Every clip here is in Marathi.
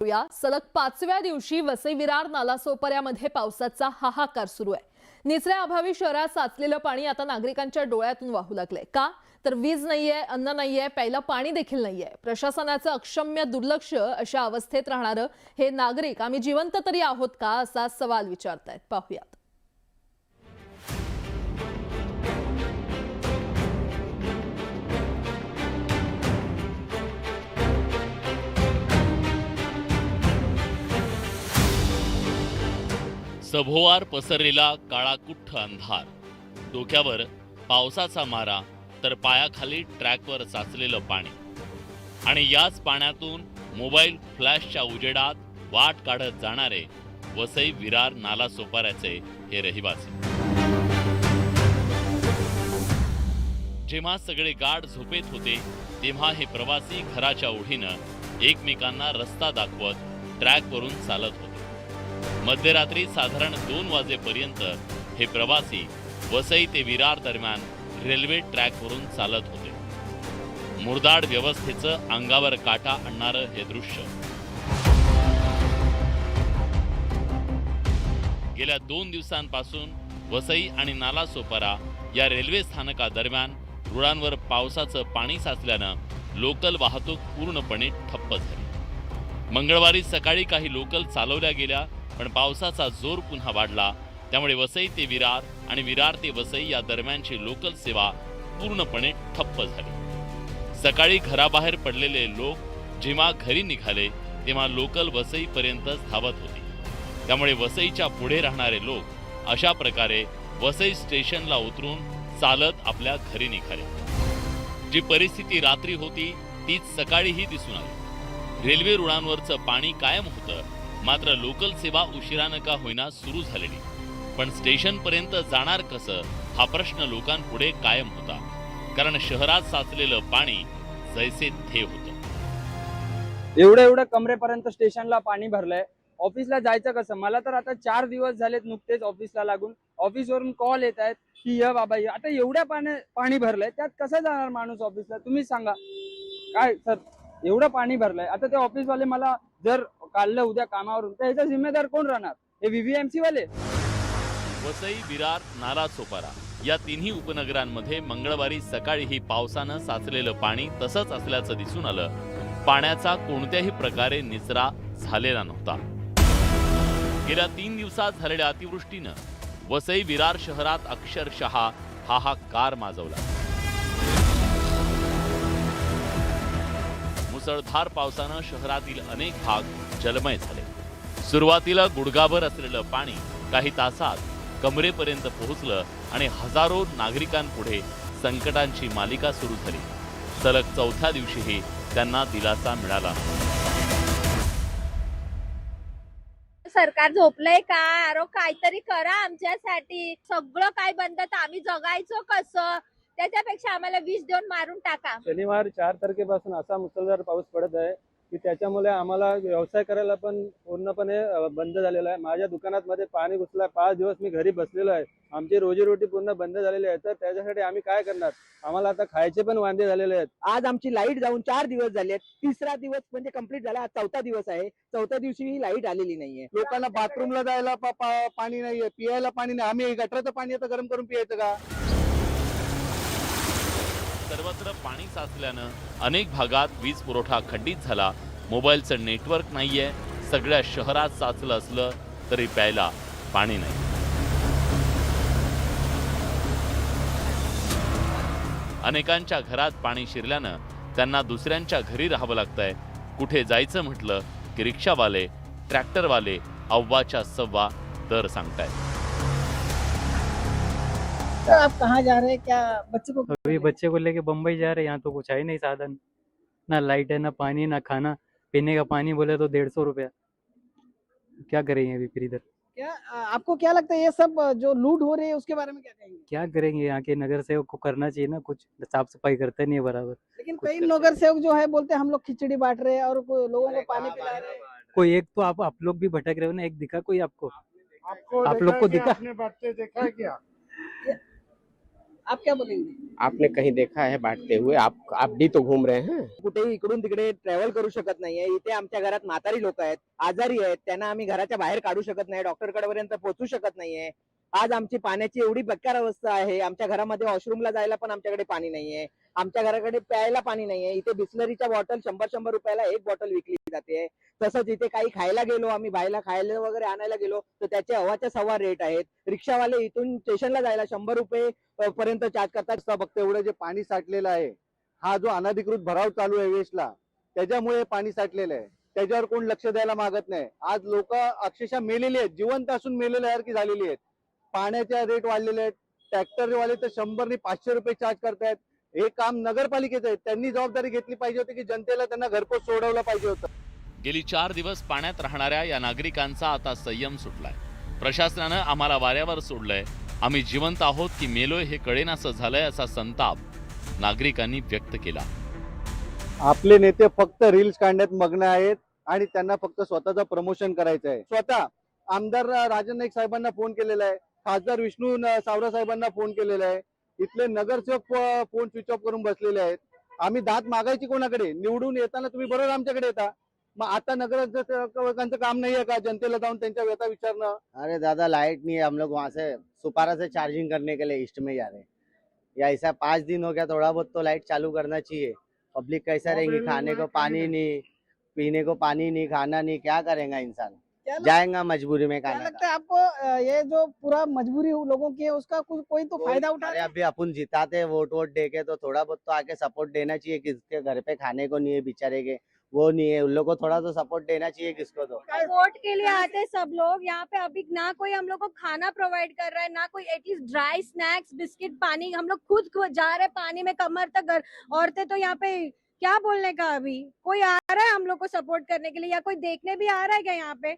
सलग 5व्या दिवशी वसई विरार नालासोपाऱ्यामध्ये पावसाचा हाहाकार सुरू आहे। निचऱ्या अभावी शहरात साचलेलं पाणी आता नागरिकांच्या डोळ्यातून वाहू लागलंय। का तर वीज नाहीये, अन्न नाहीये, प्यायला पाणी देखील नाहीये। प्रशासनाचं अक्षम्य दुर्लक्ष अशा अवस्थेत राहणारे हे नागरिक आम्ही जिवंत तरी आहोत का असा सवाल विचारतायत। पाहूयात। सभोवार पसरलेला काळाकुट्ट अंधार, डोक्यावर पावसाचा मारा तर पायाखाली ट्रॅकवर साचलेलं पाणी आणि याच पाण्यातून मोबाईल फ्लॅशच्या उजेडात वाट काढत जाणारे वसई विरार नालासोपाऱ्याचे हे रहिवासी। जेव्हा सगळे गाढ झोपेत होते तेव्हा हे प्रवासी घराच्या ओढीनं एकमेकांना रस्ता दाखवत ट्रॅकवरून चालत होते। मध्यरात्री साधारण 2 वाजेपर्यंत हे प्रवासी वसई ते विरार दरम्यान रेल्वे ट्रॅकवरून चालत होते। मुरदाड व्यवस्थेचं अंगावर काटा आणणारं हे दृश्य गेल्या 2 दिवसांपासून वसई आणि नालासोपारा या रेल्वे स्थानकादरम्यान रुळांवर पावसाचं पाणी साचल्यानं लोकल वाहतूक पूर्णपणे ठप्प झाली। मंगळवारी सकाळी काही लोकल चालवल्या गेल्या, पण पावसाचा जोर पुन्हा वाढला, त्यामुळे वसई ते विरार आणि विरार ते वसई या दरम्यानची लोकल सेवा पूर्णपणे ठप्प झाली। सकाळी घराबाहेर पडलेले लोक जेव्हा घरी निघाले तेव्हा लोकल वसईपर्यंतच धावत होती, त्यामुळे वसईच्या पुढे राहणारे लोक अशा प्रकारे वसई स्टेशनला उतरून चालत आपल्या घरी निघाले। जी परिस्थिती रात्री होती तीच सकाळीही दिसून आली। रेल्वे रुळांवरचं पाणी कायम होतं, मात्र लोकल सेवा उशिरानं का होईना सुरू झालेली, पण स्टेशन पर्यंत जाणार कसं हा प्रश्न लोकांपुढे कायम होता, कारण शहरात साचलेलं पाणी जैसे थे होतं। एवढं कमरेपर्यंत स्टेशनला पाणी भरलंय। ऑफिसला जायचं कसं? मला तर आता 4 दिवस झालेत नुकतेच ऑफिसला लागून। ऑफिसवरून कॉल येत आहेत की ये बाबा ये। आता एवढ्या पाणी भरलंय, त्यात कसं जाणार माणूस ऑफिसला? तुम्ही सांगा काय सर, एवढं पाणी भरलंय। आता ते ऑफिसवाले मला जर काढलं उद्या कामावरून तर ह्याचा जिम्मेदार कोण राहणार? हे व्हीव्हीएमसी वाले। वसई, विरार, नालासोपारा या तिन्ही उपनगरांमध्ये मंगळवारी सकाळीही पावसानं साचलेलं पाणी तसंच असल्याचं दिसून आलं। पाण्याचा कोणत्याही प्रकारे निचरा झालेला नव्हता। गेल्या 3 दिवसात झालेल्या अतिवृष्टीनं वसई विरार शहरात अक्षरशः हाहाकार माजवला। मुसळधार पावसानं शहरातील अनेक भाग जलमय झाले। सुरुवातीला गुडघाभर असलेलं पाणी काही तासात कमरेपर्यंत पोहोचलं आणि हजारो नागरिकांपुढे संकटांची मालिका सुरू झाली। सलग 4थ्या दिवशीही त्यांना दिलासा मिळाला। सरकार झोपलंय का? अरे काहीतरी करा आमच्यासाठी। सगळं काय बंद तर आम्ही जगायचो कसं? त्याच्यापेक्षा आम्हाला 20 देऊन मारून टाका। शनिवार 4 तारखेपासून असा मुसळधार पाऊस पडत आहे की त्याच्यामुळे आम्हाला व्यवसाय करायला पण पूर्णपणे बंद झालेला आहे। माझ्या दुकानात मध्ये पाणी घुसलं। 5 दिवस मी घरी बसलेलो आहे। आमची रोजीरोटी पूर्ण बंद झालेली आहे। तर त्याच्यासाठी आम्ही काय करणार? आम्हाला आता खायचे पण वांदे झालेले आहेत। आज आमची लाईट जाऊन 4 दिवस झाले। 3रा दिवस म्हणजे कंप्लीट झाला। आज 4था दिवस आहे। 4थ्या दिवशी ही लाईट आलेली नाहीये। लोकांना बाथरूमला जायला पाणी नाहीये, पियायला पाणी नाही। आम्ही गटराचं पाणी आता गरम करून पियायचं का? सर्वत्र पाणी साचल्यानं अनेक भागात वीज पुरवठा खंडित झाला। मोबाईलचं नेटवर्क नाहीये। सगळ्या शहरात साचलं असलं तरी प्यायला पाणी नाही। अनेकांच्या घरात पाणी शिरल्यानं त्यांना दुसऱ्यांच्या घरी राहावं लागतंय। कुठे जायचं म्हटलं की रिक्षावाले, ट्रॅक्टरवाले अव्वाच्या सव्वा दर सांगतायत। तो आप कहाँ जा रहे हैं? क्या बच्चे को? अभी बच्चे को लेके बम्बई जा रहे हैं। यहाँ तो कुछ है ही नहीं साधन, ना लाइट है, ना पानी, ना खाना। पीने का पानी बोले तो 150 रुपया। क्या करेंगे अभी फिर इधर? क्या आपको क्या लगता है ये सब जो लूट हो रही है उसके बारे में क्या कहेंगे? क्या करेंगे? यहाँ के नगर सेवक को करना चाहिए ना, कुछ साफ सफाई करते नहीं है बराबर। लेकिन कई नगर सेवक जो है बोलते हैं हम लोग खिचड़ी बांट रहे हैं और लोगों को पानी पिला रहे हैं। कोई एक तो आप लोग भी भटक रहे हो ना, एक दिखा कोई आपको? आप लोग को दिखा? आपने बच्चे देखा क्या? आप क्या बोलेंगे? आपने कहीं देखा है बांटते हुए? आप भी तो घूम रहे हैं। कुठेही इकडून तिकडे ट्रॅव्हल करू शकत नाहीये. इथे आमच्या घरात म्हातारी लोक आहेत, आजारी आहेत, त्यांना आम्ही घराच्या बाहेर काढू शकत नाही, डॉक्टर पर्यंत पोहोचू शकत नाहीये. आज आमची पाण्याची एवढी बेकार अवस्था आहे. आमच्या घरामध्ये वॉशरूमला जायला पण आमच्याकडे पाणी नाहीये, आमच्या घराकडे प्यायला पाणी नाहीये. इथे बिस्लरीच्या बॉटल 100 रुपयाला एक बॉटल विकली जाते. तसंच इथे काही खायला गेलो आम्ही, बाहेरला खायला वगैरे आणायला गेलो तर त्याचे हवाच्या सव्वा रेट आहेत. रिक्षावाले इथून स्टेशनला जायला 100 रुपये पर्यंत चार्ज करतात. फक्त एवढं जे पाणी साठलेलं आहे, हा जो अनधिकृत भराव चालू आहे वेस्टला, त्याच्यामुळे पाणी साठलेलं आहे. त्याच्यावर कोण लक्ष द्यायला मागत नाही. आज लोक अक्षरशः मेलेली आहेत, जिवंत असून मेलेल्यासारखी झालेली आहेत. पाण्याच्या रेट वाढलेले आहेत. ट्रॅक्टरवाले तर 100 ने 500 रुपये चार्ज करतायत. हे काम नगरपालिकेचं आहे, त्यांनी जबाबदारी घेतली पाहिजे होती की जनतेला त्यांना घरपोच सोडवलं पाहिजे होतं. गेली 4 दिवस पाण्यात राहणाऱ्या या नागरिकांचा आता संयम सुटलाय. प्रशासनानं आम्हाला वाऱ्यावर सोडलंय, आम्ही जिवंत आहोत की मेलोय हे कळेनासं झालंय असा संताप नागरिकांनी व्यक्त केला. आपले नेते फक्त रील्स काढण्यात मग्न आहेत आणि त्यांना फक्त स्वतःचं प्रमोशन करायचं आहे. स्वतः आमदार राजन नाईक साहेबांना फोन केलेला आहे, खासदार विष्णू सावरा साहेबांना फोन केलेला आहे. इथले नगरसेवक फोन स्विच ऑफ करून बसलेले आहेत. आम्ही दाद मागायची कोणाकडे? निवडून येताना तुम्ही बरोबर आमच्याकडे येता, मग आता नगरसेवकांचं काम नाहीये का जनतेला जाऊन त्यांच्या व्यथा विचारणं? अरे दादा लाइट नहीं है, हम लोग वहाँ से सुपारा से चार्जिंग करने के लिए ईस्ट में जा रहे हैं. या ऐसा 5 दिन हो गया, थोड़ा बहुत तो लाइट चालू करना चाहिए. पब्लिक कैसा रहेगी? खाने को पानी नहीं, पीने को पानी नहीं, खाना नहीं, क्या करेगा इंसान? जाएगा मजबूरी में क्या खाने लगता है आपको? ये जो पूरा मजबूरी लोगों की है उसका कोई तो फायदा उठा अरे रहा है? अभी अपन जिताते वोट दे के तो थोड़ा बहुत तो आके सपोर्ट देना चाहिए. किसके घर पे खाने को नहीं है बेचारे के, वो नहीं है, उन लोग को थोड़ा तो सपोर्ट देना चाहिए किसको तो. वोट के लिए आते हैं सब लोग यहाँ पे. अभी ना कोई हम लोग को खाना प्रोवाइड कर रहा है, ना कोई एटलीस्ट ड्राई स्नैक्स, बिस्किट, पानी. हम लोग खुद जा रहे हैं पानी में कमर तक. औरतें तो यहाँ पे क्या बोलने का, अभी कोई आ रहा है हम लोग को सपोर्ट करने के लिए या कोई देखने भी आ रहा है क्या यहाँ पे?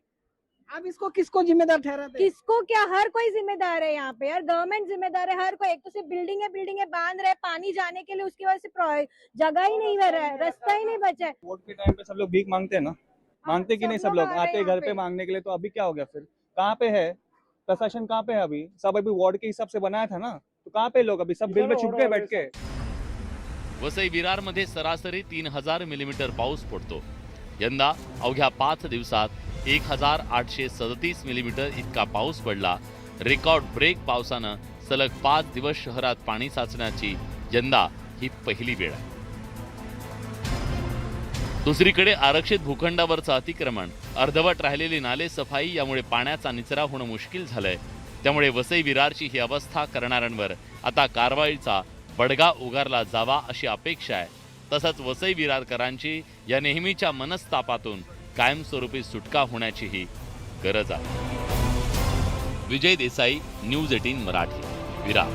आप इसको किसको जिम्मेदार ठहराते हैं? किसको क्या? हर कोई जिम्मेदार है यहाँ पे यार. गवर्नमेंट जिम्मेदार है, हर कोई. एक तो सिर्फ बिल्डिंग बांध रहे, पानी जाने के लिए उसकी वजह से जगह ही नहीं रहा है, रास्ता ही नहीं बचा है. वोट के टाइम पे सब लोग भीख मांगते हैं ना, मांगते कि नहीं? सब लोग आ रहे हैं आते यहाँ घर पे मांगने के लिए. तो अभी क्या हो गया फिर? कहाँ पे है प्रशासन? कहाँ पे है अभी? सब अभी वार्ड के हिसाब से बनाया था ना, तो कहाँ पे लोग? अभी सब बिल में छुप गए बैठ के. वसई विरारमध्ये सरासरी 3000 मिलीमीटर पाऊस पडतो. यंदा अवघ्या 5 दिवसात 1837 मिलीमीटर इतका पाऊस पडला. रेकॉर्ड ब्रेक पावसानं सलग 5 दिवस शहरात पाणी साचण्याची यंदा ही पहिली वेळ आहे. दुसरीकडे आरक्षित भूखंडावरचं अतिक्रमण, अर्धवट राहिलेली नाले सफाई यामुळे पाण्याचा निचरा होणं मुश्किल झालंय. त्यामुळे वसई विरारची ही अवस्था करणाऱ्यांवर आता कारवाईचा बडगा उगारला जावा अशी अपेक्षा आहे. तसंच वसई विरारकरांची या नेहमीच्या मनस्तापातून कायमस्वरूपी सुटका होण्याचीही गरज आहे. विजय देसाई, न्यूज 18 मराठी, विरार.